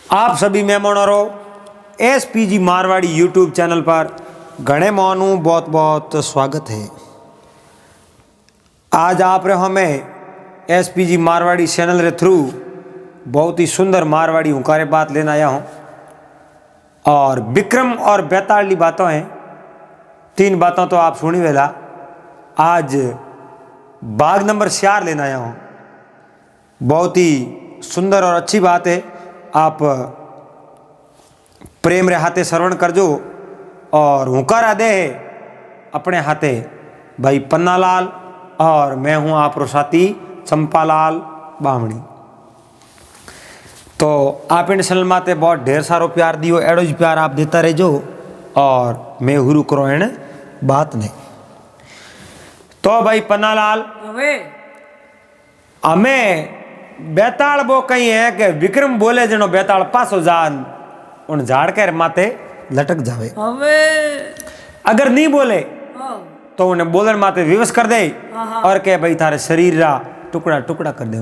आप सभी मेहमानों एसपीजी मारवाड़ी यूट्यूब चैनल पर घणे मानू बहुत बहुत स्वागत है। आज आप रे हमें एसपीजी मारवाड़ी चैनल रे थ्रू बहुत ही सुंदर मारवाड़ी हुकारे बात लेने आया हूँ और विक्रम और बेताली बातों हैं। 3 बातों तो आप सुनी वेला। आज बाग नंबर 4 लेने आया हूँ। बहुत ही सुंदर और अच्छी बात है। आप प्रेम रे हाथे श्रवण करजो और हुकारा दे अपने हाथे भाई पन्नालाल और मैं हूँ आपरो साथी चंपालाल बामणी। तो आप इन चैनल माते बहुत ढेर सारो प्यार दियो, एड़ो ज प्यार आप देता रहो और मैं हुरू करो एने बात नहीं। तो भाई पन्नालाल हमें बेताल वो कही है कि विक्रम बोले जनो बेताल पासो जान उन झाड़ के माथे लटक जावे। अगर नहीं बोले तो उन्हें बोलन माथे विवश कर दे और के भाई थारे शरीर रा टुकड़ा टुकड़ा कर दे।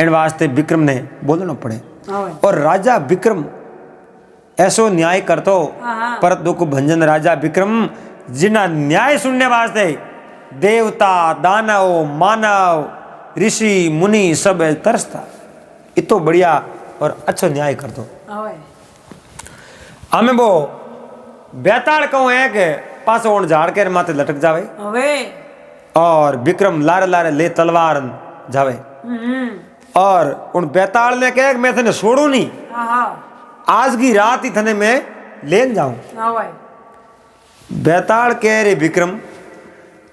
इन वास्ते विक्रम ने बोलना पड़े। और राजा विक्रम ऐसो न्याय करतो पर दुख भंजन राजा विक्रम जिना न्याय सुनने वास्ते देवता दानव मानव ऋषि मुनि सब तरसता। इतो बढ़िया और अच्छो न्याय कर दो। हमें वो बेताड़ कहूँ है कि पास उन झाड़ के माथे लटक जावे और विक्रम लारे लारे ले तलवार जावे और उन बेताड़ ने कहे मैं थने छोड़ू नहीं, आज की रात ही थने मैं लेन जाऊं। बेताड़ कह रे विक्रम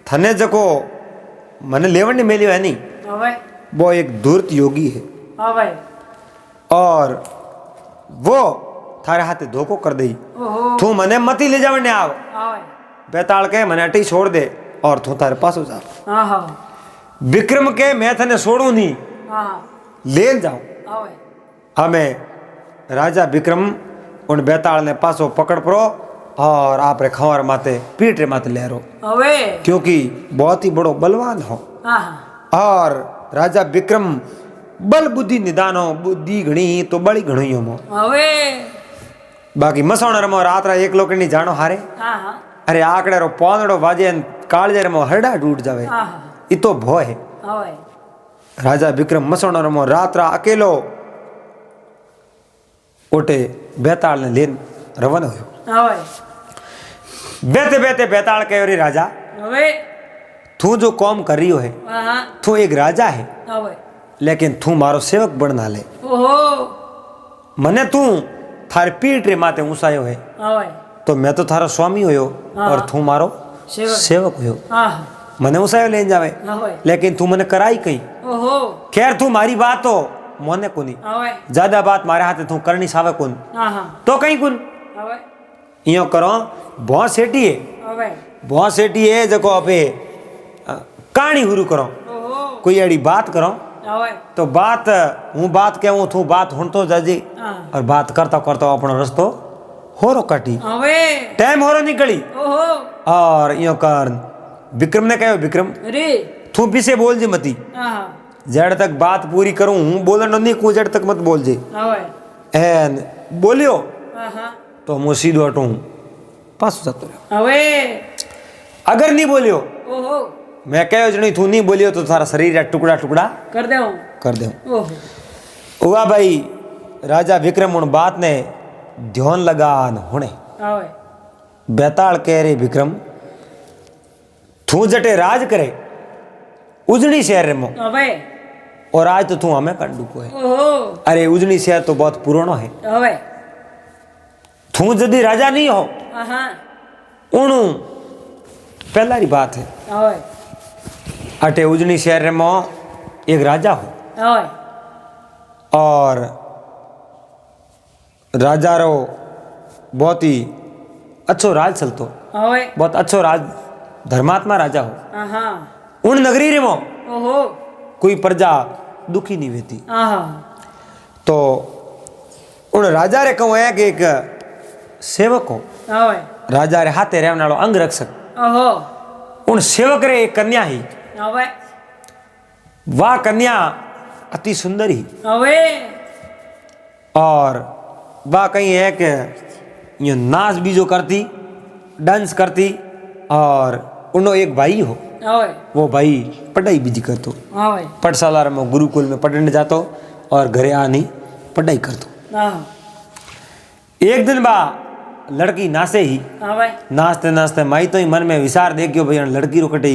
थने जको मने लेवन ने मेलियो है नहीं, वो एक धूर्त योगी है और वो थारे हाथे धोखो कर दई। तू मने मती ले जावने आव। बेताल के मने अटी छोड़ दे और तू थारे पास हो जा। विक्रम के मैं थने छोड़ू नहीं, ले जाऊं। हमें राजा विक्रम उन बेताल ने पासो पकड़ परो और आप रे खंवर माते पीठ रे माते ले रो, क्योंकि बहुत ही बड़ो बलवान हो। और राजा विक्रम बल बुद्धि निदान हो, बुद्धि घणी तो बड़ी घणी हो। बाकी मसौण रमो रात रा एक लोकनी जानो हारे। अरे आकड़े रो पौंदड़ो बाजे कालजे रमो हरडा टूट जावे। इतो भय है। राजा विक्रम मसौण रमो रात रा अकेलो ओटे बेताल ने लेन रवाना हो। बेते बेते बेताल कह रे राजा तू जो कौम कर रही हो है, तू एक राजा है लेकिन तू मारो सेवक बनना ले। मने तू थारे पीठ रे माते ऊंचायो है तो मैं तो थारा स्वामी होयो और तू मारो सेवक होयो। मने ऊंचायो लेन जावे लेकिन तू मने कराई कहीं। खैर तू मारी बात तो मोने कोनी, ज्यादा बात मारे हाथे तू करनी सावे कोन तो कहीं कुन इयो करो। बहुत सेठी है, बहुत सेठी है जको अपे कहानी हुरू करो, कोई एड़ी बात करो तो बात हूँ बात कहूँ तू बात हुन तो जाजी और बात करता करता अपना रस्तो होरो काटी टाइम होरो निकली। और यो कर विक्रम ने कहो विक्रम तू पीछे बोल जे मती, जड़ तक बात पूरी करूं हूँ बोलन नहीं को जड़ तक मत बोल जे। एन बोलियो तो मुँह सीधो हटू पास जातो रहो। अगर नहीं बोलियो मैं कहो जनी तू नहीं बोलियो तो थारा शरीर टुकड़ा टुकड़ा कर दे। हुआ भाई राजा विक्रम उन बात ने ध्यान लगान होने। बेताल कह रे विक्रम तू जटे राज करे उजनी शहर में और आज तो तू हमें कर डूको है। अरे उजनी शहर तो बहुत पुरानो है। तू यदि राजा नहीं हो उनु पहला री बात है। अटे उजनी शहर में एक राजा हो और राजा रो बहुत ही अच्छो राज चलतो, बहुत अच्छो राज धर्मात्मा राजा हो। उन नगरी रे मो कोई प्रजा दुखी नहीं होती। तो उन राजा रे कहूँ है कि एक सेवक हो, राजा रे हाथे रहने वालो अंग रक्षक। उन सेवक रे एक कन्या ही, वाह कन्या अति सुंदर ही और बा कहीं है कि ये नाच भी जो करती, डांस करती, और उन्हों एक भाई हो, वो भाई पढ़ाई भी करतो, पाठशाला में गुरुकुल में पढ़ने जातो और घरे आनी पढ़ाई करतो। एक दिन बा लड़की नाचे ही, नाचते नाचते माई तो ही मन में विचार देखियो भाई लड़की रो कटे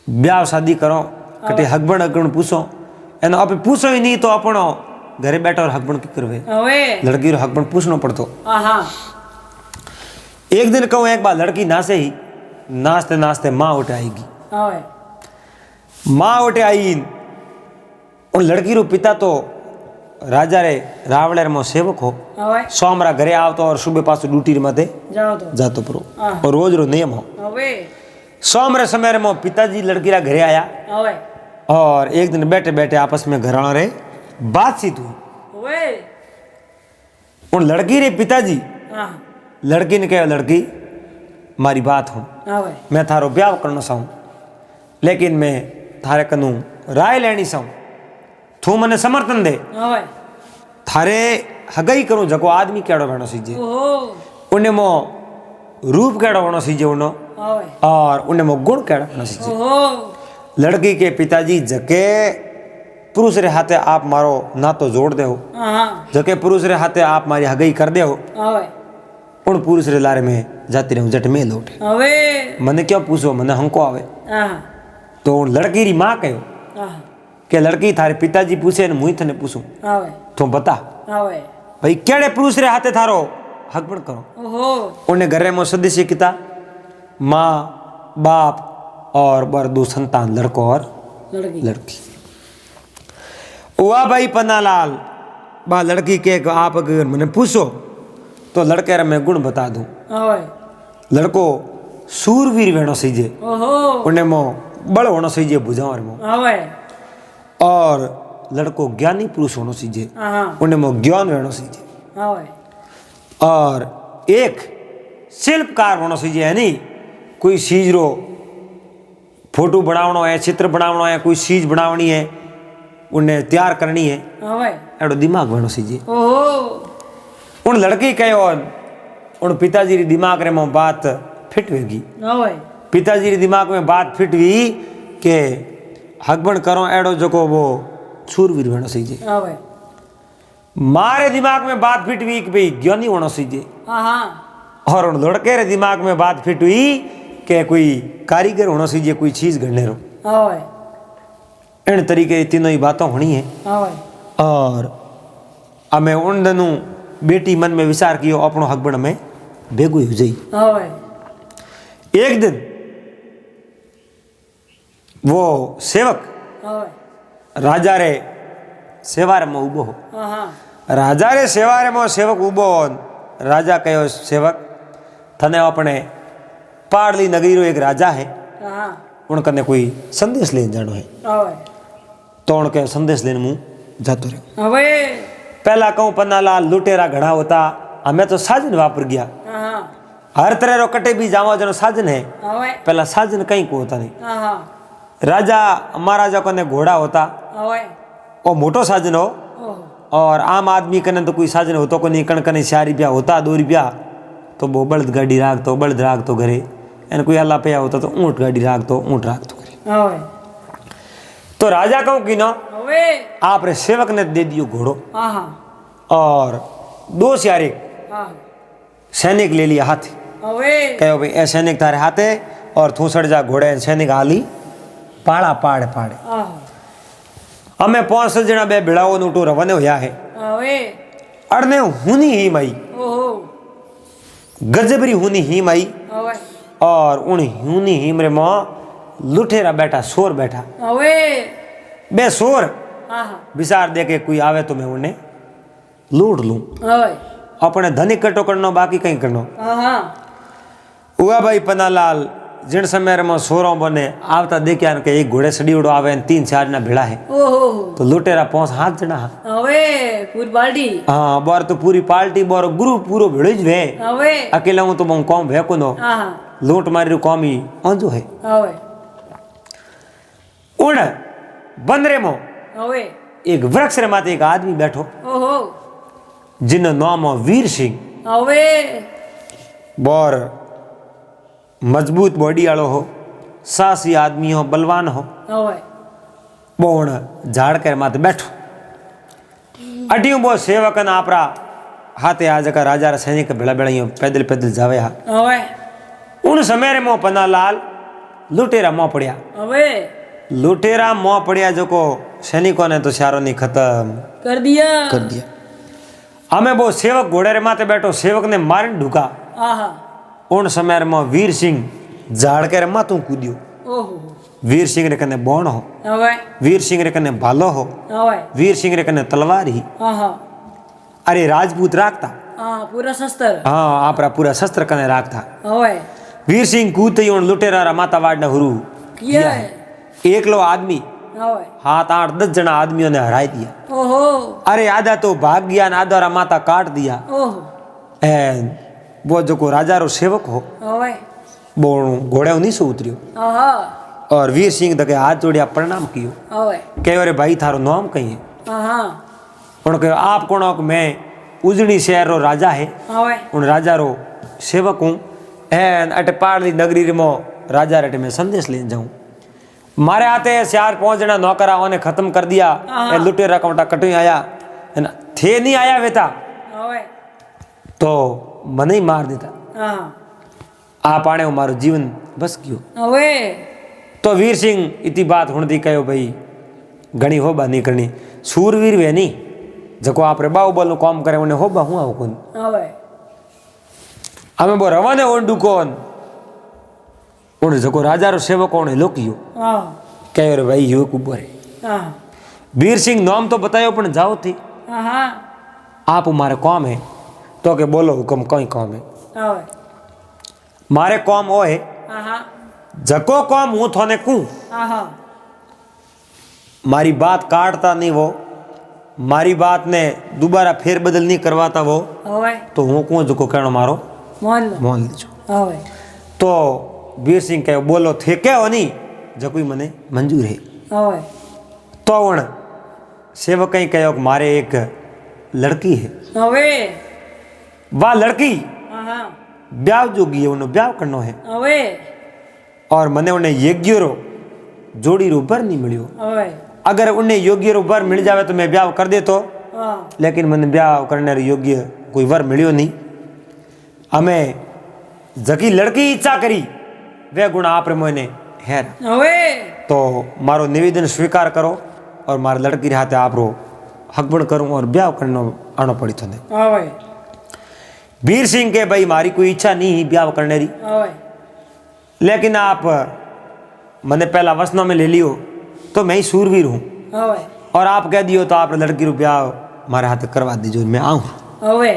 ब्याह शादी करो, कटे हकबण हकबण पूछो, एनो आप पूछो ही नहीं तो अपनो घरे बैठो और हकबण की करवे, लड़की रो हकबण पूछनो पड़तो। एक दिन कहूँ एक बार लड़की नाचे ही, नाचते नाचते माँ उठे आएगी, माँ उठे आई, उन लड़की रो पिता तो राजा रे रावण मो सेवक हो, सोमरा घरे आवतो और सुबह पास ड्यूटी माथे जातो परो, और रोज रो नियम हो। सोमरे समय मो पिताजी लड़की रा घरे आया, और एक दिन बैठे बैठे आपस में घराना रे बातचीत हुई। उन लड़की रे पिताजी लड़की ने कहा, लड़की मारी बात हो, मैं थारो ब्याह करना चाहूँ, लेकिन मैं थारे कनू राय लेनी चाहूँ, तू मने समर्थन दे, थारे हगई करूँ जको आदमी केड़ो बनो सीजे, उन्हें मो रूप केड़ो बनो सीजे उन्नो, और उन्हें मो गुण केड़ो बनो सीजे। लड़की के पिताजी जके पुरुष रे हाथे आप मारो ना तो जोड़ दे हो, जके पुरुष रे हाथे आप मारी हगई कर दे हो, उन पुरुष रे लारे में जाती रहूं जट में लौटे, मने क्यों पूछो, मने हमको आवे। तो लड़की री माँ कहो कि लड़की थारे पिताजी पूछे मुई थने पूछूं, तो बता भाई केड़े पुरुष रे हाथे थारो हकबण करो। उन्हें घरे में सदस्य किता, माँ बाप और बर दो संतान, लड़को और लड़की। वाह भाई पन्नालाल, बा लड़की के आप अगर मैंने पूछो तो लड़के रे मैं गुण बता दूं। लड़को सूरवीर वेणो सीजे, उन्हें मो बड़ होनो सीजे भुजावर मो, और लड़को ज्ञानी पुरुष होनो सीजे, उन्हें मो ज्ञान वेणो सीजे, और एक शिल्पकार होनो सीजे, यानी कोई चीज रो फोटो बनावनो है, चित्र बनावनो है, कोई चीज बनावनी है, उन्हें तैयार करनी है, एडो दिमाग वेणो सीजे। उन लड़की कहो, उन पिताजी री दिमाग रे में बात फिट वेगी, पिताजी री दिमाग में बात फिट हुई के हकबण करो एडो जको वो सूरवीर वेणो सीजे। मारे दिमाग में बात फिट हुई कि भाई ज्ञानी होना सीजे, और उन लड़के रे दिमाग में बात फिट हुई के कोई कारीगर होना सीजे, कोई चीज गढ़ने रो। इन तरीके तीनों ही बातों होनी है। और हमें उन दिनों बेटी मन में विचार कियो अपनो हकबण में भेगू हो जाई। एक दिन वो सेवक राजा रे सेवारे में उबो हो, राजा रे सेवारे में सेवक उबो, राजा कहो सेवक थने अपने पाड़ली नगरी रो एक राजा है, उनकने कोई संदेश लेने जानो है, तो उनके संदेश लेने मुँह जातो रहो। पहला कहूँ पन्नालाल लुटेरा घड़ा होता, हमें तो साजन वापर गया, हर तरह रो कटे भी जावा जनो साजन है, पहला साजन कहीं को होता नहीं। राजा महाराजा को ने घोड़ा होता, वो मोटो साजन हो, और आम आदमी कने तो कोई साजन होतो को नहीं, कण कने 4 रुपया होता, 2 रुपया तो वो बलद गाड़ी राख तो बलद राख तो घरे, एन कोई अल्लाह पे होता तो ऊँट गाड़ी राख तो ऊँट राख तो घरे। तो राजा कहूँ कि ना आप रे सेवक ने दे दियो घोड़ो, और 2 सियारे सैनिक ले लिया हाथी, कहो भाई ए सैनिक तारे हाथे और तू सड़ जा घोड़े, सैनिक आली पाड़ा पाड़े पाड़े। हमें 5 जना बे भिड़ाओ नूटो रवाने होया है, अड़ने हुनी ही माई, गजबरी हुनी ही माई, और उन हुनी ही मेरे माँ लुठेरा बैठा सोर बैठा, बे सोर विचार दे के कोई आवे तो मैं उन्हें लूट लूं, अपने धनी कटो करनो बाकी कहीं करनो। हुआ भाई पन्नालाल जिन समय में सोरों बने आवता देखिया के एक घोड़े सड़ी उड़ो आवे 3-4 जना भिड़ा है, तो लुटेरा 5-7 जना पूरी पार्टी, हाँ बार तो पूरी पार्टी बार गुरु पूरो भिड़ो ज वे, अकेला हूं तो मैं कौम भेको नो लूट मारी कौम ही आंजो है। उन बंदरे मो एक वृक्ष रे माथे एक आदमी बैठो ओहो जिन नाम हो वीर सिंह હવે बोर मजबूत बॉडी वालो हो साहसी आदमी हो बलवान हो હવે बोण झाड़ कर माथे बैठो अटियों बो सेवक न आपरा हाथे आज का राजा रा सैनिक भेड़ा भेड़ा पैदल पैदल जावे हा હવે उन समय रे मो पन्नालाल लुटेरा मोह पड़िया હવે लुटेरा मोह पड़िया जो को सैनिकों ने तो सारो नहीं खत्म कर दिया हमें वो सेवक घोड़े रे माथे बैठो सेवक ने मारन ढुका आहा उन समय रे मो वीर सिंह झाड़ के रे माथू कूदियो ओहो वीर सिंह रे कने बोण हो હવે वीर सिंह रे कने भालो हो હવે वीर सिंह रे कने तलवार ही आहा अरे राजपूत राखता पूरा शस्त्र हाँ आपरा पूरा शस्त्र कने राखता હવે वीर सिंह कूदते उन लुटेरा रा माता वाड़ ने हुरू किया है एकलो आदमी હવે 7-8-10 जना आदमियों ने हराई दिया ओहो अरे आधा तो भाग गया ना आधा रा माता काट दिया ओहो एन वो जो को राजा रो सेवक हो હવે वो घोड़े नहीं से उतरियो आहा और वीर सिंह दके हाथ जोड़िया प्रणाम कियो હવે कहो अरे भाई थारो नाम कही है आहा उन कहो आप कौन हो कि मैं उजड़ी शहर रो राजा है હવે उन राजा रो सेवक हूँ एन अटे पाड़ली नगरी रे मो राजा रेटे में संदेश लेन जाऊं मारे आते 4-5 जना नौकरा ओने खत्म कर दिया ए लुटेरा कवटा कटई आया थे नहीं आया वेता હવે तो मने ही मार देता आहा आप आने मारो जीवन बस कियो હવે तो वीर सिंह इतनी बात हुणती कहो भाई घणी होबा नहीं करनी सूरवीर वे नहीं जको आप रे बाहुबल नु काम करे उन्हें होबा हुआ कोन હવે हमें वो रवाने ओंडू कोन उन जको राजा रो सेवक कोने लोकियो आहा कहो रे भाई युवक उबो रे आहा वीर सिंह नाम तो बतायो पण जाओ थी आहा आप मारे कौम है तो के बोलो हुक्म कई कौम है હવે मारे कौम ओ है आहा जको कौम हूँ थोने कू आहा मारी बात काटता नहीं वो मारी बात ने दोबारा फेर बदल नहीं करवाता वो હવે तो हूँ कू जको कहनो मारो મોન मोहन लीजो હવે तो वीर सिंह कहो बोलो थे क्या हो नहीं जको मने मंजूर है હવે तो उन सेवक कहीं कहो कि मारे एक लड़की है હવે वाह लड़की आहा ब्याह जोगी है उन्हें ब्याह करनो है હવે और मने उन्हें योग्य रो जोड़ी रो बर नहीं मिलियो હવે अगर उन्हें योग्य रो वर मिल जावे तो मैं ब्याह कर दे तो हाँ लेकिन मैंने ब्याह करने रो योग्य कोई वर मिलियो नहीं हमें जकी लड़की इच्छा करी वे गुण आप रे मोने है હવે तो मारो निवेदन स्वीकार करो और मारे लड़की रे हाथे आप रो हकबड़ करूं और ब्याह करनो आनो पड़ी थने હવે वीर सिंह के भाई मारी कोई इच्छा नहीं ब्याह करने री હવે लेकिन आप मैंने पहला वसनों में ले लियो तो मैं ही सूरवीर हूँ હવે और आप कह दियो तो आप लड़की रो ब्याह मारे हाथ करवा दीजिए मैं आऊँ હવે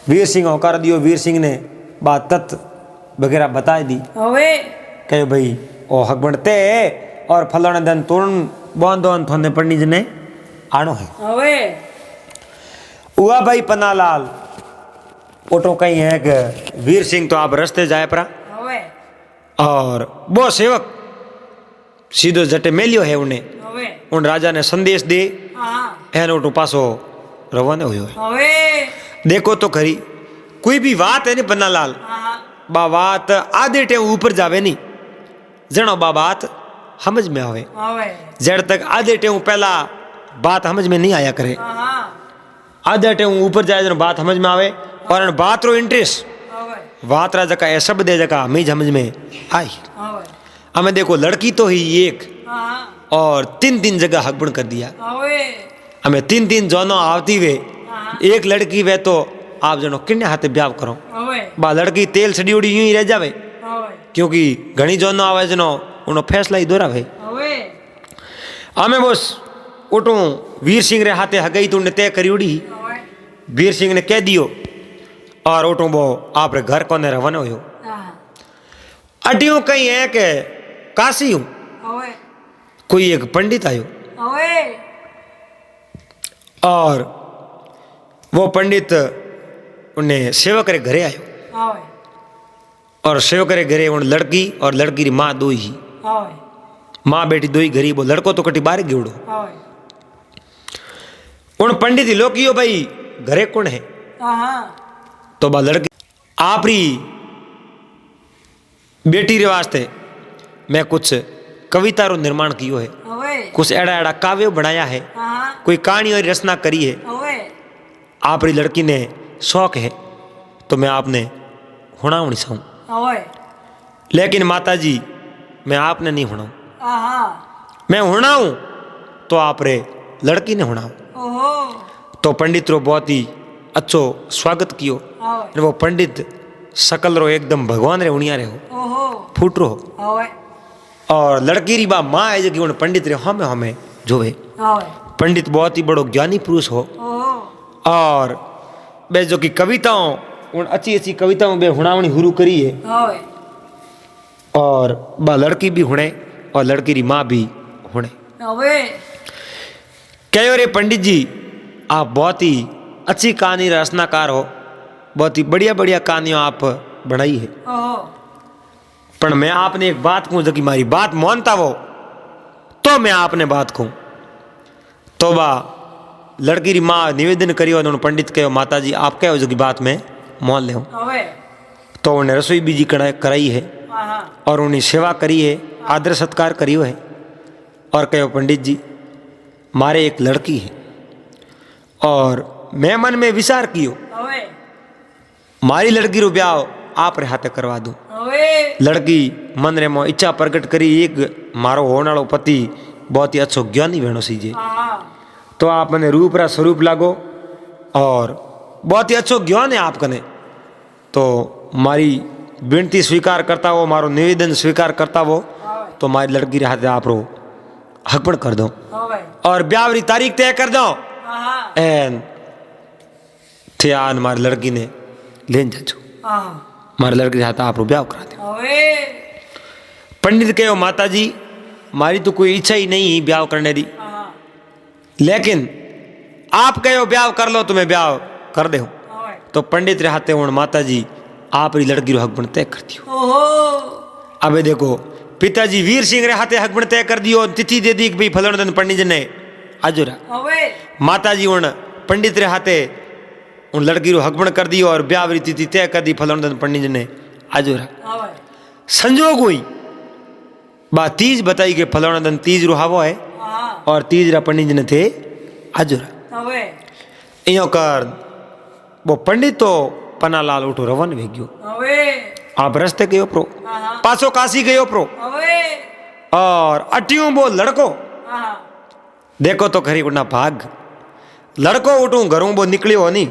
वीर सिंह होकर दियो वीर सिंह ने बात तत्व वगैरह बता दी હવે कहे भाई ओ हक बनते और फलाने दिन तोरण बांधो थोने पढ़नी जने आनो है હવે हुआ भाई पन्नालाल ओटो कहीं है कि वीर सिंह तो आप रस्ते जाए परा હવે और वो सेवक सीधो जटे मेलियो है उन्हें હવે उन राजा ने संदेश दे आहा एन ओटो पासो रवाना हुयो है હવે देखो तो खरी कोई भी बात है नहीं पन्नालाल आहा बा बात आधे टेम ऊपर जावे नहीं जनो बा बात समझ में आवे હવે जड़ तक आधे टेम पहला बात समझ में नहीं आया करे आहा आधे टेम ऊपर जाए जनो बात समझ में आवे और अन बात रो इंटरेस्ट હવે बात रा जका ए शब्द है जका हमें समझ में आई હવે हमें देखो लड़की तो ही एक आहा और 3 जगह हकबड़ कर दिया હવે हमें 3 जोनो आवती वे एक लड़की वे तो आप जनो किन्ने हाथे ब्याह करो હવે बा लड़की तेल सड़ी उड़ी यूं ही रह जावे હવે क्योंकि घनी जोनो आवे जनो उनो फैसला ही दोरावे હવે हमें बस उठू वीर सिंह रे हाथे हगई तूने तय करी उड़ी હવે वीर सिंह ने कह दियो और उठू वो आप रे घर कोने रवाना हुयो आहा अटियों कहीं है कि काशी हूँ હવે कोई एक पंडित आयो હવે और वो पंडित उन्हें सेवक रे घरे आयो હવે और सेवक रे घरे उन लड़की और लड़की री माँ दो ही હવે माँ बेटी दो ही घरी वो लड़को तो कटी बारे गिवड़ो હવે उन पंडित लोकियो भाई घरे कौन है? तो बा लड़की आपरी बेटी रे वास्ते मैं कुछ कविता रो निर्माण कियो है, कुछ एड़ा एड़ा काव्य बनाया है, कोई कहानी और रचना करी है। आपरी लड़की ने शौक है तो मैं आपने हुणावनी चाहूं, लेकिन माताजी मैं आपने नहीं हुणाऊं, मैं हुणाऊं तो आप रे लड़की ने हुणाऊं। तो पंडित रो बहुत ही अच्छो स्वागत कियो। वो पंडित सकल रो एकदम भगवान रे उणिया रे हो, फूट रो हो। और लड़की री बा माँ है जो कि उन पंडित रे हमें हमें जोवे। पंडित बहुत ही बड़ो ज्ञानी पुरुष हो और बे जो कि कविताओं उन अच्छी अच्छी कविताओं बे हुणावनी हुरू करी है। और बा लड़की भी हुणे और लड़की री माँ भी हुणे। कहो रे पंडित जी आप बहुत ही अच्छी कहानी रचनाकार हो, बहुत ही बढ़िया बढ़िया कहानियां आप बनाई है, पर मैं आपने एक बात कहूं जो कि मारी बात मानता वो तो मैं आपने बात कहूं। तो बा लड़की री माँ निवेदन करियो उन्होंने पंडित कहो माता जी आप कहो जो की बात में मान ले। तो उन्हें रसोई बीजी कराई है और उन्हें सेवा करी है, आदर सत्कार करियो है और कहो पंडित जी मारे एक लड़की है और मैं मन में विचार कियो मारी लड़की रो ब्याह आप रे हाथे करवा दूं। लड़की मन रे मो इच्छा प्रकट करी एक मारो होने वालो पति बहुत ही अच्छो ज्ञानी बहनो सीजे, तो आप मने रूप रा स्वरूप लागो और बहुत ही अच्छो ज्ञान है आप कने, तो मारी विनती स्वीकार करता हो, मारो निवेदन स्वीकार करता हो, तो मारी लड़की रे हाथे आप रो हकपड़ कर दो और ब्याह री तारीख तय कर दो। एन थे आन मारी लड़की ने लेन जाचो, मारी लड़की हाथ आप रो ब्याह करा दे। पंडित कहो माता जी मारी तो कोई इच्छा ही नहीं ब्याह करने दी, लेकिन आप कहो ब्याह कर लो तो मैं ब्याह कर दे। तो पंडित रे हाथे हूं माता जी आप री लड़की रो हकबण तय कर दियो। अबे देखो पिताजी वीर सिंह रे हाथे हकबण तय कर दियो, तिथि दे दी कि भाई फलन दिन पंडित ने आजोरा। माता जी उन पंडित रे हाथे उन लड़की रो हकबण कर दियो और ब्याह री तिथि तय कर दी फलन दिन पंडित ने आजोरा। संजोग हुई बा तीज बताई के फलन दिन तीज रो हावो है और तीज रा पंडित ने थे आजोरा। इयो कर वो पंडित तो पन्नालाल उठो रवन वे गयो, आप रस्ते गयो प्रो पासो काशी गयो प्रो और अटियों वो लड़को देखो तो खरी उठना भाग लड़को उठू घरों वो निकलियो हो नहीं।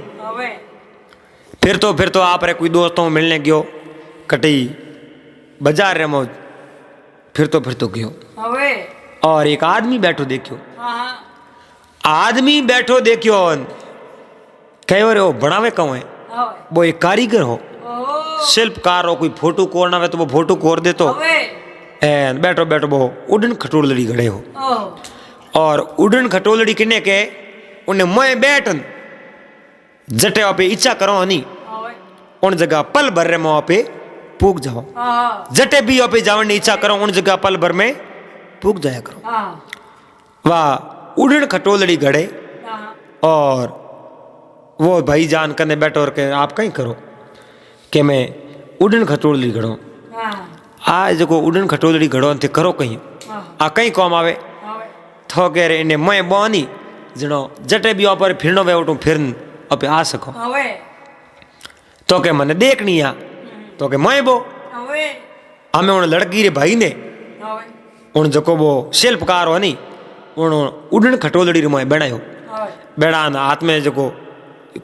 फिर तो आप रे कोई दोस्तों मिलने गयो कटी बाजार रे मौज फिर तो गयो और एक आदमी बैठो देखियो, आदमी बैठो देखियो कहो रे वो बनावे कौन है, वो एक कारीगर हो शिल्पकार हो, कोई फोटो कोरना है तो वो फोटो कोर दे तो एन बैठो बैठो वो उड़न खटोलड़ी घड़े हो और उड़न खटोलड़ी किने के उन्हें मैं बैठन जटे पे इच्छा करो नहीं उन जगह पल भर रे मुँह पे पूग जाओ, जटे भी पे जावन इच्छा करो उन जगह पल भर में पूग जाया करो। वाह उड़न खटोलड़ी घड़े और वो भाई जान करने बैठो और के आप कहीं करो कि मैं उड़न खटोलड़ी घड़ो आज जो उड़न खटोलड़ी घड़ो थे करो कहीं आ कहीं कौम आवे थो कह रहे इन्हें मैं बोनी जनो जटे भी ऊपर फिरनो वे उठूं फिरन अपे आ सको तो के मने देखनी आ तो के मैं बो हमें उन लड़की रे भाई ने उन जको वो शिल्पकार हो नहीं उन उड़न खटोलड़ी रे मैं बनायो बेड़ा हाथ में जको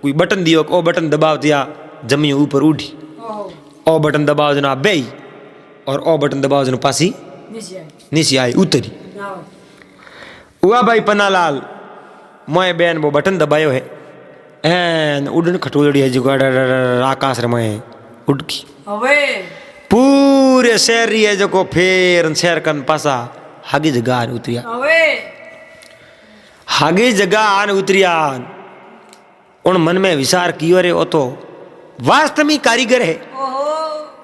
कोई बटन दियो ओ बटन दबाव दिया जमी ऊपर उठी ओ बटन दबाव जना बेई और ओ बटन दबाव जना पासी नीचे आई उतरी हुआ भाई पन्नालाल मैं बेन वो बटन दबायो है एन उड़न खटोलड़ी है जो आकाश रे मैं उड़की पूरे शहर री है जो को फेर शहर कन पासा हागी जगह उतरिया हागी जगह उतरिया उन मन में विचार कियो रे ओ तो वास्तविक कारीगर है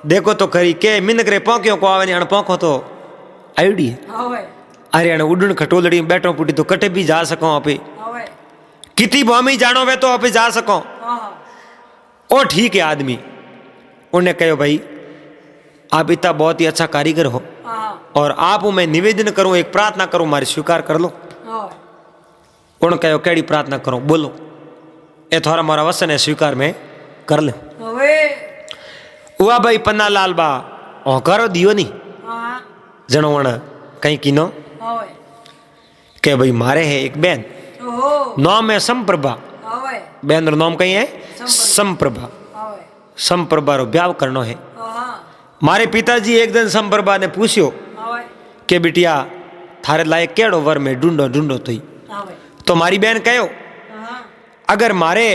देखो तो खरी के मिनक रे पौक्यो को आवे अण पौखो तो आईडी है अरे अण उड़न खटोलड़ी में बैठो पुटी तो कटे भी जा सको आपे किती भूमि जानो वे तो अभी जा सको। ओ ठीक है आदमी। उन्हें कहो भाई आप इतना बहुत ही अच्छा कारीगर हो और आप मैं निवेदन करूं, एक प्रार्थना करूं, मारी स्वीकार कर लो। उन कहो केड़ी प्रार्थना करो, बोलो। ए थोड़ा मारा वसन है, स्वीकार में कर ले। हुआ भाई पन्ना लाल बा ओ करो दियो नहीं जनो वण कहीं कीनो के भाई मारे है एक बहन, नाम है संप्रभा। बहन रो नाम कहीं है संप्रभा। संप्रभा रो ब्याह करनो है। मारे पिताजी एक दिन संप्रभा ने पूछ्यो के बिटिया थारे लायक केड़ो वर में ढूंढो ढूंढो तो मारी बहन कहो अगर मारे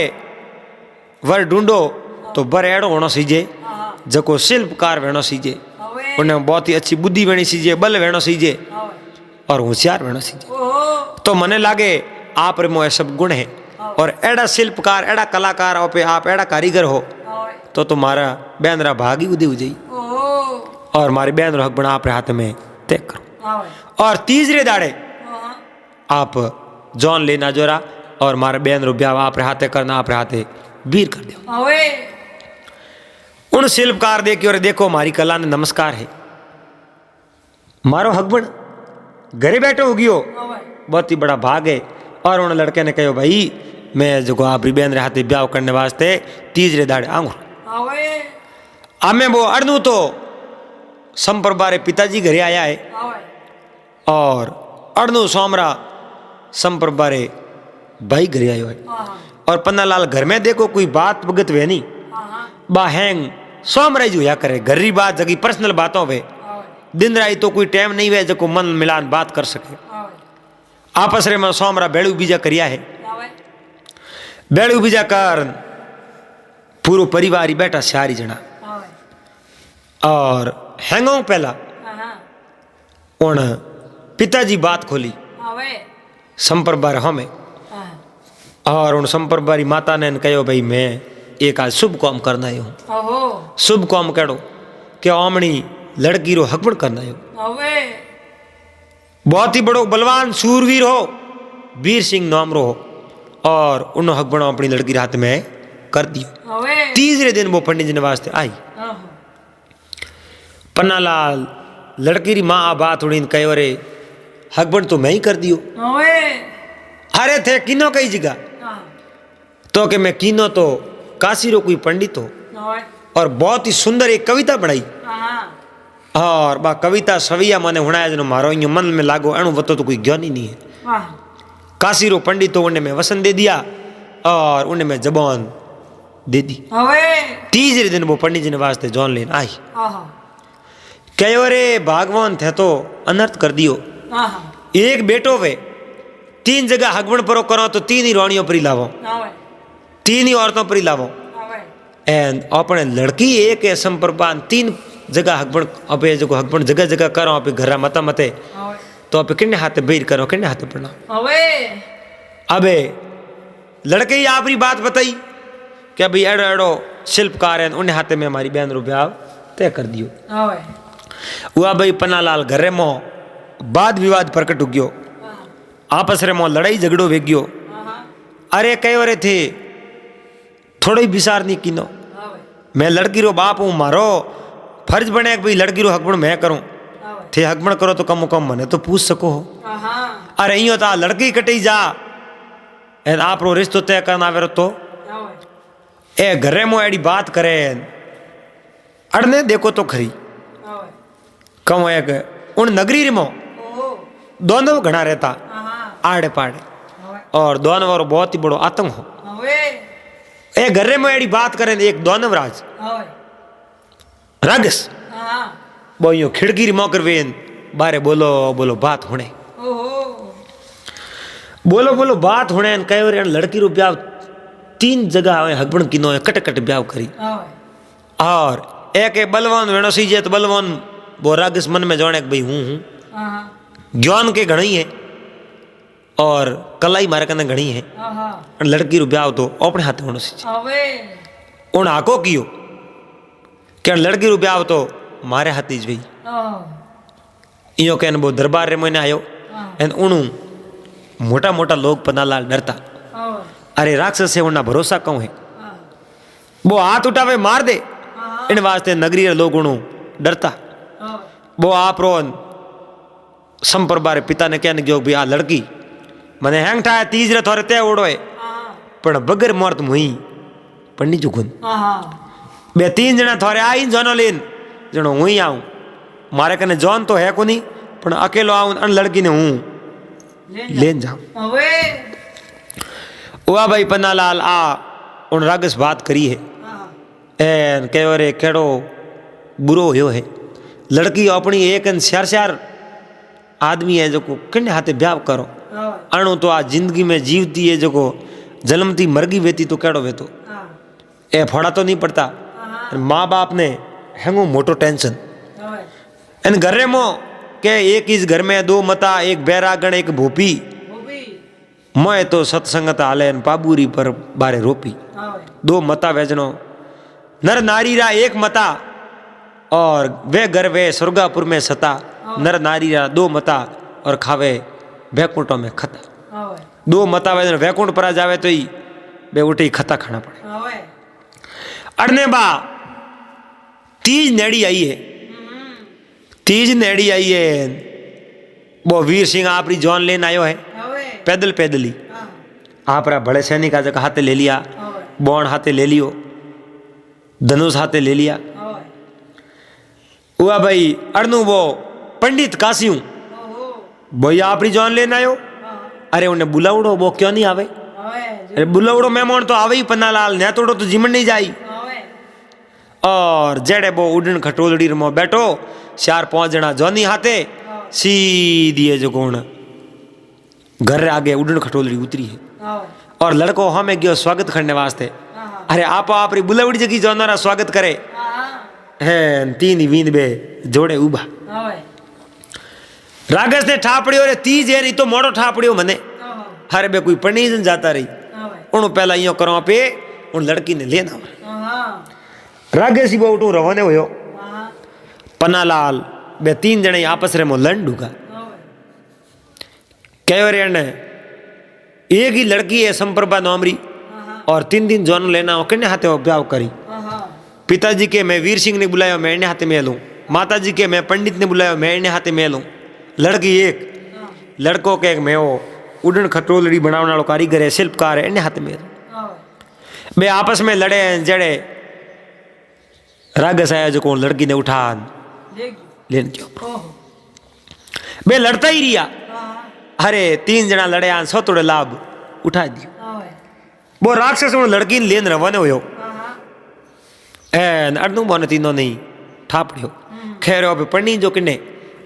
वर ढूंढो तो बर एड़ो होना सीजे जको शिल्पकार वेणो सीजे, उन्हें बहुत ही अच्छी बुद्धि वेणी सीजे, बल वेणो सीजे और होशियार वेणो सीजे। तो मने लागे आप रे मोह सब गुण है और एड़ा शिल्पकार एड़ा कलाकार हो पे आप एड़ा कारीगर हो तो तुम्हारा बहन रा भागी उदी हो जाई और मारी बहन रो हक बना आप रे हाथ में तय करो। और तीसरे दाड़े आप जॉन लेना जोरा और मारे बहन रो ब्याह आप रे हाथे करना, आप रे हाथे वीर कर दो। उन शिल्पकार देखियो और देखो मारी कला ने नमस्कार है। मारो हकबण घरे बैठो हो गयो, बहुत ही बड़ा भाग है। और उन लड़के ने कहो भाई मैं जो आप बहन रे हाथे ब्याह करने वास्ते तीसरे दाड़े आऊंगा। हमें वो अड़नू तो संप्रभा रे पिताजी घरे आया है और अड़नू सोमरा संप्रभा रे भाई घरे आयो है। और पन्नालाल घर में देखो कोई बात भगत वे नहीं बा हैंग सोमरा जो या करे घर री बात जगी पर्सनल बातों वे दिन रात तो कोई टाइम नहीं वे जो मन मिलान बात कर सके। आपस रे में सोमरा बेड़ू बीजा करिया है। बेड़ू बीजा कर पूरो परिवार ही बैठा सारी जना और हैंगो पहला उन पिताजी बात खोली संप्रभा हमें और उन संप्रभा माता ने कहो भाई मैं एक आज शुभ काम करना हूँ। शुभ काम कहो कि आमणी लड़की रो हकबण करना हो। बहुत ही बड़ो बलवान सूरवीर हो, वीर सिंह नाम रो हो और उन हकबण अपनी लड़की हाथ में कर दियो। तीसरे दिन वो पंडित जी ने वास्ते आई। पन्नालाल लड़की री माँ आ बात उड़ी कहो रे हकबण तो मैं ही कर दियो। अरे थे किनो कई जगह तो कि मैं किनो तो काशी रो कोई पंडित हो और बहुत ही सुंदर एक कविता बनाई और बा कविता सविया मने हुणाया जनो मारो इन मन में लागो अणु वतो तो कोई ज्ञान ही नहीं है। काशी रो पंडित तो उन्हें मैं वसन दे दिया और उन्हें मैं जबान दे दी। तीसरे दिन वो पंडित जी ने वास्ते जॉन लेन आई। कहो रे भगवान थे तो अनर्थ कर दियो। एक बेटो वे तीन जगह हकबण परो करो तो तीन ही रानियों पर ही लावो, तीन ही औरतों पर ही लावो एंड अपने लड़की एक है संप्रभा तीन जगह हकबण अबे जो हकबण जगह जगह करो आप घर मत मते तो आप किन्ने हाथे बेर करो किन्ने हाथे पड़ना। अबे लड़के ही आपरी बात बताई कि अभी एड़ो एड़ो शिल्पकार है उन्हें हाथे में हमारी बहन रो ब्याह तय कर दियो। हुआ भाई पन्नालाल घरे मो वाद विवाद प्रकट हो गयो, आपस रे मो लड़ाई झगड़ो वे गयो। अरे कहो रे थे थोड़ो ही विचार नहीं कीनो, मैं लड़की रो बाप हूँ, मारो फर्ज बने भाई लड़की रो हकबण मैं करूँ, थे हकबण करो तो कम कम मने तो पूछ सको हो। अरे यो ता लड़की कटी जा एन आप रो रिश्तो तय करना आवे तो ए घरे मो एडी बात करे अड़ने देखो तो खरी कम एक उन नगरी मो दोनों घना रहता आड़े पाड़े और दोनों वारो बहुत ही बड़ो आतंक हो। ए घरे में एडी बात करे एक दोनव राज रागस बोयो खिड़की री मौकर वेन बारे बोलो बोलो बात होने बोलो बोलो बात होने कहो रे लड़की रो ब्याह तीन जगह हकबण किनो कट कट ब्याह करी और एक बलवान वेणो सीजे तो बलवान वो रागस मन में जाने भाई हूँ ज्ञान के घणी है और कलाई मारे कने घणी है लड़की रो ब्याह तो अपने हाथ होनो सीजे उन आको कियो कि लड़की रो ब्याह तो मारे हाथी ज भाई इयो कहन वो दरबार रे महीने आयो एन उणु मोटा मोटा लोग पन्नालाल डरता अरे राक्षस है उन्ना भरोसा कहूँ है वो हाथ उठावे मार दे इन वास्ते नगरी लोग डरता वो आप रो संप्रबारे पिता ने कहने जो भी आ लड़की मने हैंग ठाया तीसरे थोड़े ते उड़ो है पण बगर मौत मुई पंडित जो गुन बे 3 जना थोड़े आई जोनो लेन जनो हुई आऊं मारे कने जॉन तो है को नहीं पण अकेलो आऊं अन लड़की ने हूं लेन जाऊं वाह भाई पन्नालाल आ उन रागस बात करी है एन कहो रे केड़ो बुरो हो है लड़की अपनी एक श्यार आदमी है जो किन्ने हाथे ब्याह करो अणु तो आ जिंदगी में जीवती है जो जन्मती मरगी वेती तो केड़ो वेतो ए फोड़ा तो नहीं पड़ता माँ बाप ने हैंगो मोटो टेंशन इन घरे मो के एक इस घर में 2 मता एक बैरागण एक भूपी मैं तो सत्संगत हाले पाबूरी पर बारे रोपी 2 मता वेजनो नर नारी रा 1 मता और वे घर वे स्वर्गापुर में सता नर नारी रा 2 मता और खावे वैकुंठों में खता 2 मता वेजनो वैकुंठ पर जावे तो ही बे उठी खता खाना पड़े अड़ने बा तीज नेड़ी आई है तीज नेड़ी आई है वो वीर सिंह आपरी जॉन लेन आयो है पैदल पैदली आपरा बड़े सैनिक आज हाथे ले लिया बौण हाथे ले लियो धनुष हाथे ले लिया हुआ भाई अड़नू वो पंडित कासियूं भाई आपरी जॉन लेन आयो अरे उन्हें बुलावड़ो वो क्यों नहीं आवे अरे बुलावड़ो मेहमान तो आवे ही पन्नालाल ने तोड़ो तो जिमन नहीं जाई और जेड़े वो उड़न खटोलड़ी में बैठो 4-5 जना जॉनी हाथे सीधी है जो कौन घर आगे उड़न खटोलड़ी उतरी है और लड़को हमें गयो स्वागत करने वास्ते अरे आप बुलावड़ी जगी जौनारा स्वागत करे है 3 वींद बे जोड़े उबा रागस ने ठापड़ियो रे तीज है तो मोड़ो ठापड़ियो मने हरे बे कोई पनीजन जाता रही उन पहला यो करो पे उन लड़की ने लेना रागेसी बो उठू रवाने होयो पन्नालाल बे 3 जने आपस रे मो लड़ डूगा कहो रे ने एक ही लड़की है संप्रभा नौमरी और 3 दिन जौन लेना हो किन्ने हाथे ब्याह करी पिताजी के मैं वीर सिंह ने बुलाया मैं इन्हें हाथे में लूँ माताजी के मैं पंडित ने बुलाया मैं इन्हें हाथे में लूँ लड़की एक लड़कों के एक मैं वो उड़न खटोलड़ी बनाने वाला कारीगर है शिल्पकार है इन्हें हाथे में बे आपस में लड़े जड़े रागस आया जो कौन लड़की ने उठा लेन क्यों बे लड़ता ही रिया अरे 3 जना लड़े आन 100 तोड़े लाभ उठा दियो वो राक्षस लड़की ने लेन रवाने हो एन अड़नू बोने 3 नहीं ठापड़ियो खैर अब पढ़नी जो किन्ने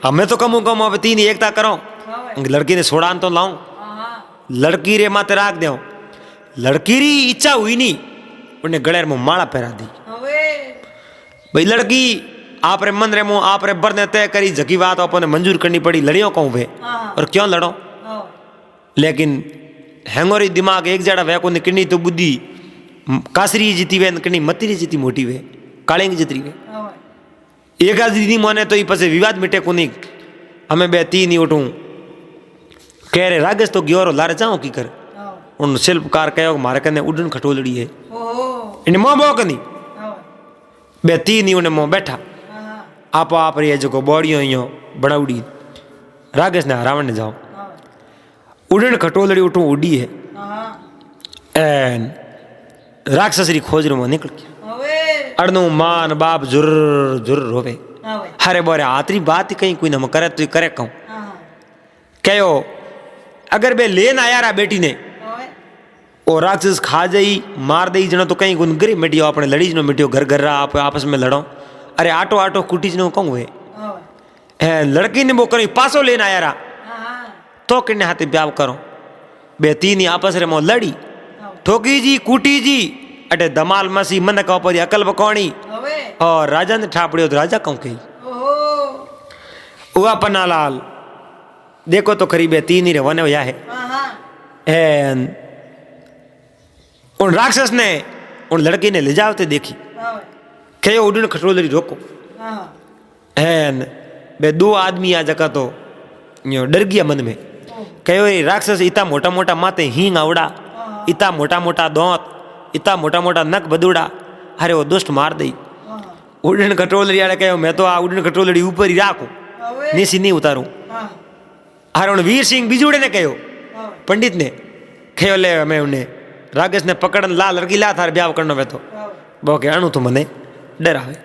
हमें तो कम अब 3 एकता करो लड़की ने सोड़ान तो लाऊं लड़की रे माते राख दो लड़की री इच्छा हुई नहीं उन्हें गलेर में माला पहरा दी भाई लड़की आप रे मन रे मुँह आप रे बर ने तय करी जकी बात अपन मंजूर करनी पड़ी लड़ियों कहूँ वे और क्यों लड़ो लेकिन हैंगोरी दिमाग एक जड़ा वे को किन्नी तो बुद्धि कासरी जीती वे किन्नी मती जीती मोटी वे कालेंग जितरी वे एक दीदी मोने तो पसे विवाद मिटे को नहीं हमें बे 3 ही उठूं कह रहे रागस तो ग्योरो लारे जाओ की कर उन शिल्पकार कहो मारे कने उड़न खटोलड़ी है इन मोह बो कनी बे 3 ही उन्हें मोह बैठा आप रे जो बॉडियो यो बनाउड़ी रागस ने रावण ने जाओ उड़न खटोलड़ी उठूं उड़ी है एन राक्षस री खोज में निकल गया अड़नू मान बाप जुर जुर रोवे हरे बोरे आतरी बात कहीं कोई न करे तो करे कहूं कहो अगर बे लेन आया रा बेटी ने और राक्षस खा जाई मार दई जनो तो कहीं गुन गिरी मिटियो अपने लड़ी जनो मिटियो घर घर आप आपस में लड़ो अरे आटो आटो कुटी जनो कहूं है लड़की ने वो करी पासो लेन आया रा तो किन्ने हाथे ब्याह करो बे 3 ही आपस रे मो लड़ी ठोकी जी कूटी जी अटे दमाल मसी मन का ऊपर अकल बकौणी और राजा ने ठापड़ियो तो राजा कहूं कही हुआ पन्नालाल देखो तो करीब 3 ही रवाने हुआ है उन राक्षस ने उन लड़की ने ले जाते देखी कहो उड़न खटोलड़ी रोको एन बे 2 आदमी आ जका तो डर गया मन में कहो राक्षस इतना मोटा मोटा माते हींग आवड़ा इतना मोटा मोटा दांत, इतना मोटा मोटा नक बदूड़ा। अरे वो दुष्ट मार दई। उड़न खटोलड़ी आड़े कहो मैं तो आ उड़न खटोलड़ी ऊपर ही राखू, नीची नहीं उतारू। अरे उन वीर सिंह बीजूड़े ने कहो, पंडित ने कहो ले मैं उन्हें राकेश ने पकड़न ला लड़की ला थार ब्याह करनो। मैं तो वो के अणु तो मने डर आवे।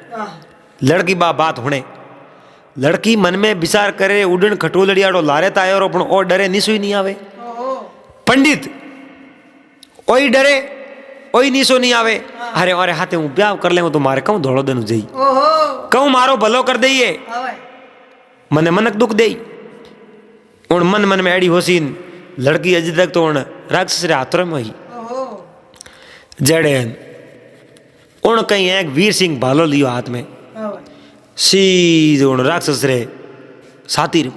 लड़की बा बात होने लड़की मन में विचार करे उड़न खटोलड़ी आड़ो लारे तायो रो पण ओ डरे निसुई नहीं आवे। पंडित ओई डरे ओई नीसो नहीं आवे। अरे अरे हाथे हूँ ब्याह कर ले तो मारे कहूँ धोड़ो दिन जई कहूँ मारो भलो कर दईए मने मनक दुख दई। उन मन मन में एड़ी होसीन लड़की अज तक तो उन राक्षस रे हाथों में ही जड़े उन कहीं एक वीर सिंह भालो लियो हाथ में सीधे उन राक्षस रे साती रे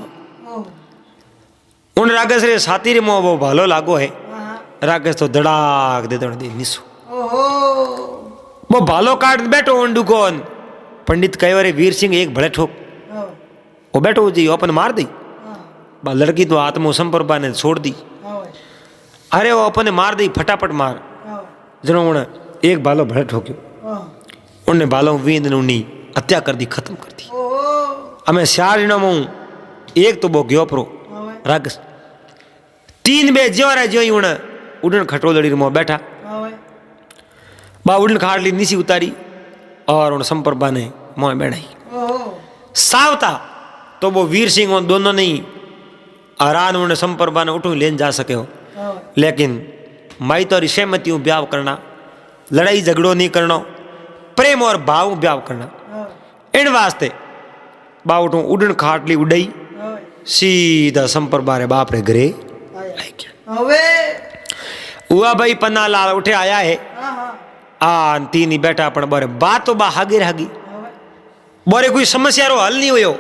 उन राक्षस रे साती रे वो भालो लागो है। राकेश तो धड़ाक दे निसो वो भालो काट बैठो उंडू कौन। पंडित कहे अरे वीर सिंह एक भले ठोक वो बैठो जी अपन मार दी। लड़की तो आत्मो संपर्पा ने छोड़ दी। अरे वो अपने मार दी फटाफट मार जनो उन एक बालो भले ठोक्यो उन्हें बालों वींद उन्नी हत्या कर दी, खत्म कर दी। हमें चार जनो में एक तो वो गयो परो राकेश तीन बे ज्यो रहे ज्यो उन उड़न खटोलड़ी में बैठा बा उड़न खाटली नीची उतारी और उन संपर्पा ने मोह बैठाई सावता तो वो वीर सिंह उन दोनों नहीं आरान उन्हें संपर्पा ने उठू लेन जा सके हो। लेकिन माई तो सहमति ब्याह करना, लड़ाई झगड़ो नहीं करना, प्रेम और भाव ब्याह करना। इन वास्ते बा उठू उड़न खाटली उड़ाई सीधा संपर्पा रे बाप रे घरे आई गया। हुआ भाई पन्ना लाल उठे आया है आ तीन ही बैठा पण बोरे बात तो बा हागी हागी बोरे कोई समस्या रो हल नहीं हुयो।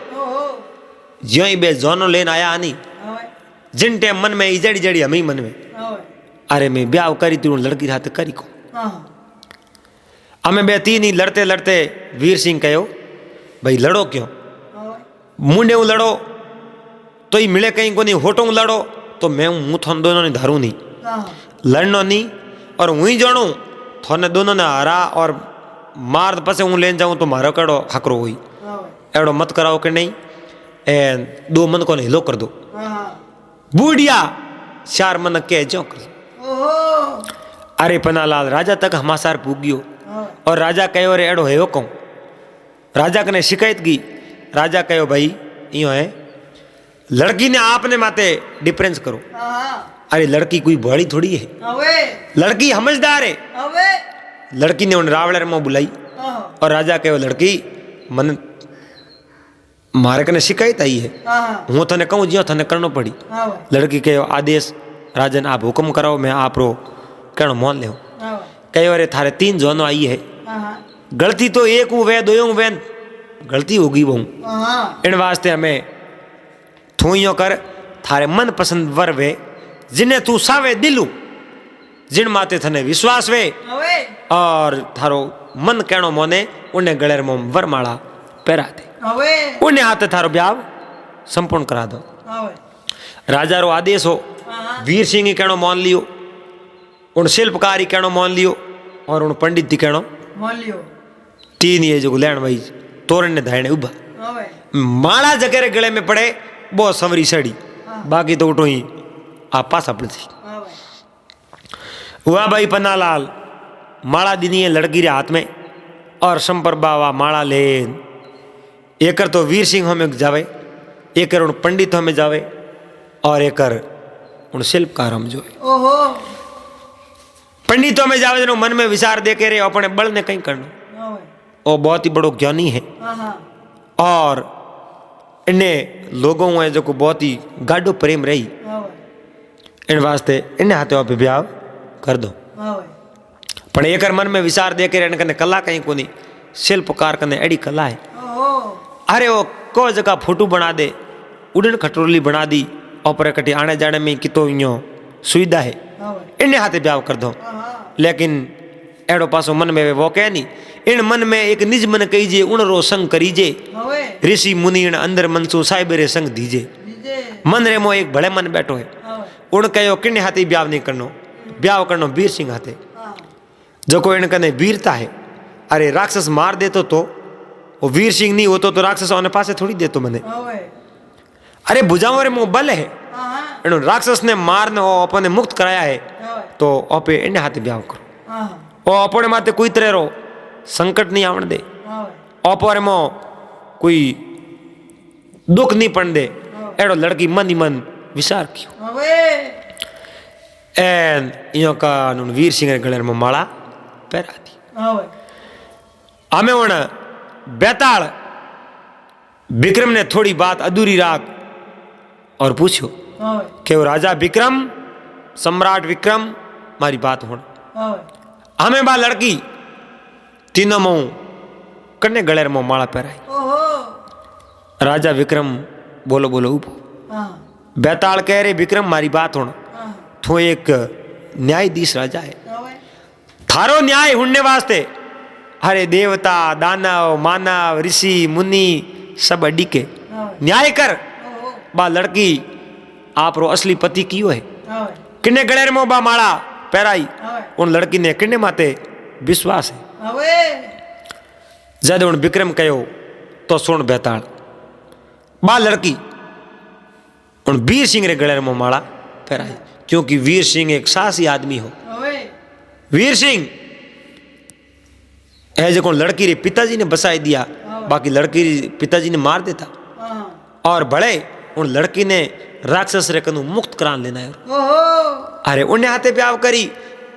ज्यों ही बे जोनो लेन आया आनी जिन टाइम मन में इजड़ी जड़ी हमें मन में अरे मैं ब्याह करी तू लड़की हाथ करी को हमें बे तीन ही लड़ते लड़ते वीर सिंह कहो भाई लड़ो क्यों मुंडे लड़ो तो ही मिले कहीं को नहीं होटों लड़ो तो मैं हूँ थोन दोनों ने धारू नहीं लड़नो नहीं और वहीं जोड़ू थोने दोनों ने हरा और मार पसे हूँ लेन जाऊँ तो मारो कड़ो हकरो हुई एड़ो मत कराओ कि नहीं ए दो मन को नहीं लो कर दो बूढ़िया चार मन के जो कर। अरे पन्नालाल राजा तक हमासार पूगियो और राजा कहो अरे एड़ो है कहूँ राजा कने शिकायत की। राजा कहो भाई यो है लड़की ने आपने माते डिफरेंस करो। अरे लड़की कोई बड़ी थोड़ी है, लड़की समझदार है। लड़की ने उन रावण में बुलाई और राजा कहो लड़की मन मारे कने शिकायत आई है हूँ थने कहूँ जियो थने करनो पड़ी। लड़की कहो आदेश राजन आप हुक्म कराओ मैं आप रो कहनो मोन ले। कहो अरे थारे तीन जोनो आई है गलती तो एक वे दो वे गलती होगी वो इन वास्ते हमें थूइयों कर थारे मन पसंद वर वे जिन्हें तू सावे दिलू जिन माते थने विश्वास वे और थारो मन कहनो मोने उन्हें गलेर में वरमाला पहरा दे उन्हें हाथे थारो ब्याह संपूर्ण करा दो। राजा रो आदेश हो वीर सिंह ही कहनो मान लियो उन शिल्पकारी कहनो मान लियो और उन पंडित जी कहनो मान लियो। तीन ये जो लैंड भाई तोरण ने धायने उभा माला जगह गले में पड़े बहुत संवरी सड़ी बाकी तो उठो ही आप पास अपने थी। हुआ भाई पन्नालाल माला दिनी है लड़की रे हाथ में और संपर बाबा माला ले एकर तो वीर सिंह में जावे एकर उन पंडितों में जावे और एकर उन शिल्पकारों में जो पंडितों में जावे जो मन में विचार दे के रे अपने बल ने कहीं करना वो बहुत ही बड़ो ज्ञानी है और इन्हें लोगों है जो को बहुत ही गाढ़ो प्रेम रही इन वास्ते इन्हें हाथे आप ब्याह कर दो। पर एकर मन में विचार दे के कने कला कहीं को नहीं शिल्पकार कने एड़ी कला है। अरे वो को जगह फोटो बना दे उड़न खटोली बना दी और कटी आने जाने में कितो यो सुविधा है इन्हें हाथे ब्याह कर दो। लेकिन एड़ो पासो मन में वो कह नहीं इन मन में एक निज मन कहीजे उन रो संग करीजे ऋषि मुनि अंदर मनसू साहिब रे संग दीजे मन रे मो एक भले मन बैठो है उन कहो किन्ने हाथी ब्याह नहीं करनो ब्याह करनो वीर सिंह हाथे जो को इन कने वीरता है। अरे राक्षस मार देतो तो वो वीर सिंह नहीं होतो तो राक्षस ओने पासे थोड़ी देतो मने। अरे भुजाओं रे मुंह बल है इन राक्षस ने मारने ओ अपने मुक्त कराया है तो ओपे इन हाथे ब्याह करो ओ अपने माथे कोई तरह रो संकट नहीं आवन दे ओपर मो कोई दुख नहीं पड़ दे एड़ो लड़की मन ही मन विचार कियो एन यो का वीर सिंह रे गले में माला पहरा दी। हमें उन बेताल विक्रम ने थोड़ी बात अधूरी राख और पूछो कि वो राजा विक्रम सम्राट विक्रम मारी बात हो हमें बा लड़की तीनों मुंह कन्ने गले में माला पहराई। राजा विक्रम बोलो बोलो उभो बेताल कह रहे विक्रम मारी बात हो तो एक न्यायाधीश राजा है थारो न्याय हुणने वास्ते हरे देवता दानव मानव ऋषि मुनि सब अड्डी के न्याय कर बा लड़की आप रो असली पति कियो है किन्ने गले में बा माला पहराई उन लड़की ने किन्ने माते विश्वास है। जद उन विक्रम कहो तो सुन बेताल बा लड़की उन वीर सिंह रे गले में माला पहराई क्योंकि वीर सिंह एक साहसी आदमी हो। वीर सिंह ऐसे कौन लड़की रे पिताजी ने बसाई दिया बाकी लड़की पिताजी ने मार देता और बड़े उन लड़की ने राक्षस रे कनु मुक्त करान लेना है। अरे उन्हें हाथे ब्याह करी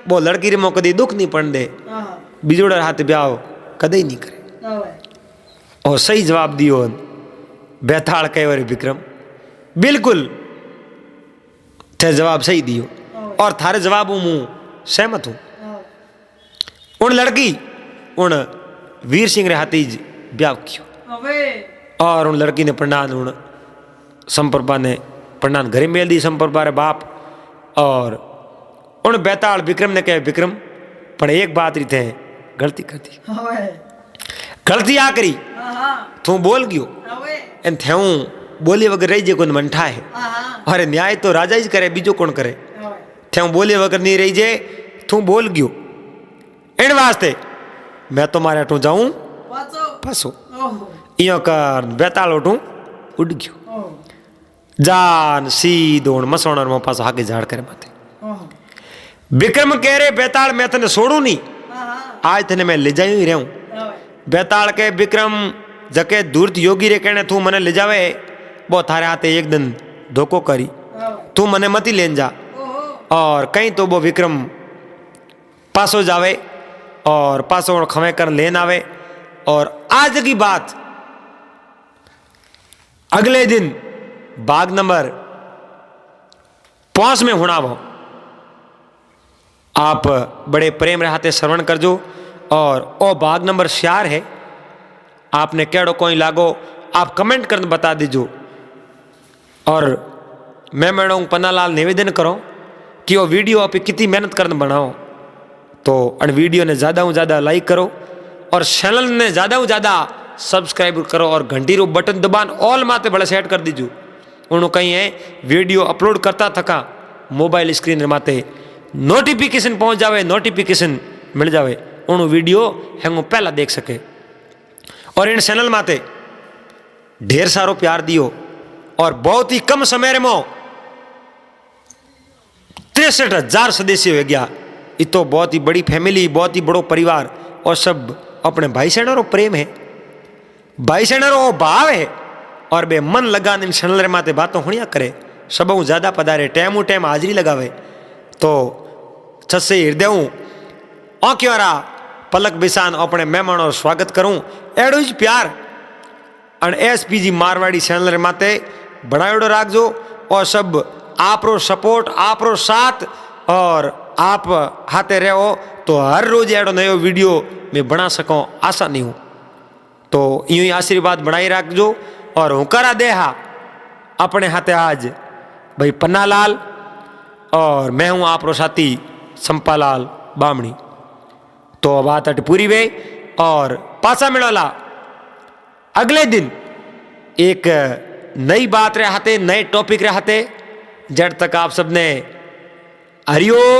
वो लड़की रे मो कदी दुख नहीं पड़ दे बिजोड़े हाथे ब्याह कदे नहीं करे और सही जवाब दियो बेताल कहे रे विक्रम बिल्कुल थे जवाब सही दियो और थारे जवाब मुंह सहमत हूं। उन लड़की उन वीर सिंह रे हाथी ब्याह कियो और उन लड़की ने प्रणान उन संपरपा ने प्रणान घरे मेल दी संपरपा रे बाप और उन बेताल विक्रम ने कहे विक्रम पर एक बात रही थे गलती कर दी गलती आ करी तू बोल गयो एन थे बोले वगैरह रही जे कोन मंठा है अरे न्याय तो राजा ही करे बीजो कौन करे थे बोले वगैरह नहीं रही जे तू बोल गयो इन वास्ते मैं तुम्हारे अठू जाऊं फसो इो कर बेताल उठू उड़ गयो जान सीधो मसोण में पास आगे झाड़ करे माथे। विक्रम कह रहे बेताल मैं तने छोड़ू नहीं आज तने मैं ले जाऊं ही रहूं। बेताल के विक्रम जके दूरत योगी रे कहने तू मने ले जावे वो थारे हाथे एक दिन धोखो करी तू मने मती लेन जा और कहीं तो वो विक्रम पासो जावे और पासो खवे कर लेन आवे और आज की बात अगले दिन बाग नंबर 5 में हुणा वो आप बड़े प्रेम रहते श्रवण करजो और ओ बाग नंबर 4 है आपने केड़ो कोई लागो आप कमेंट कर बता दीजो और मैं मैडम पन्नालाल निवेदन करो कि वो वीडियो आप कितनी मेहनत कर बनाओ तो अन वीडियो ने ज़्यादा से ज़्यादा लाइक करो और चैनल ने ज़्यादा से ज़्यादा सब्सक्राइब करो और घंटी रो बटन दबान ऑल माते भले सेट कर दीजो उन्होंने कहीं है वीडियो अपलोड करता थका मोबाइल स्क्रीन माते नोटिफिकेशन पहुंच जावे नोटिफिकेशन मिल जावे उन वीडियो हैंगो पहला देख सके और इन चैनल माते ढेर सारो प्यार दियो और बहुत ही कम समय में 63,000 सदस्य हो गया। ये तो बहुत ही बड़ी फैमिली बहुत ही बड़ो परिवार और सब अपने भाई सेनारो प्रेम है भाई सेनारो भाव है और बे मन लगा इन चैनल माते बातों हुणिया करे सब ज़्यादा पधारे टाइम टाइम हाजिरी लगावे तो छसे हृदय औक्योरा पलक बिसान अपने मेहमानों और स्वागत करूं एड़ो ही प्यार और SPG मारवाड़ी चैनल माते बनायोड़ो राखजो और सब आपरो सपोर्ट आपरो साथ और आप हाथे रहो तो हर रोज एड़ो नयो वीडियो में बना सको आशा नहीं हूँ तो यूं ही आशीर्वाद बनाई रखजो और हुकारा देहा अपने हाथे आज भाई पन्नालाल और मैं हूँ आपरो साथी संपालाल बामणी तो बात अट पूरी वे और पासा मिलोला अगले दिन एक नई बात रहते नए टॉपिक रहते जब तक आप सबने हरिओम।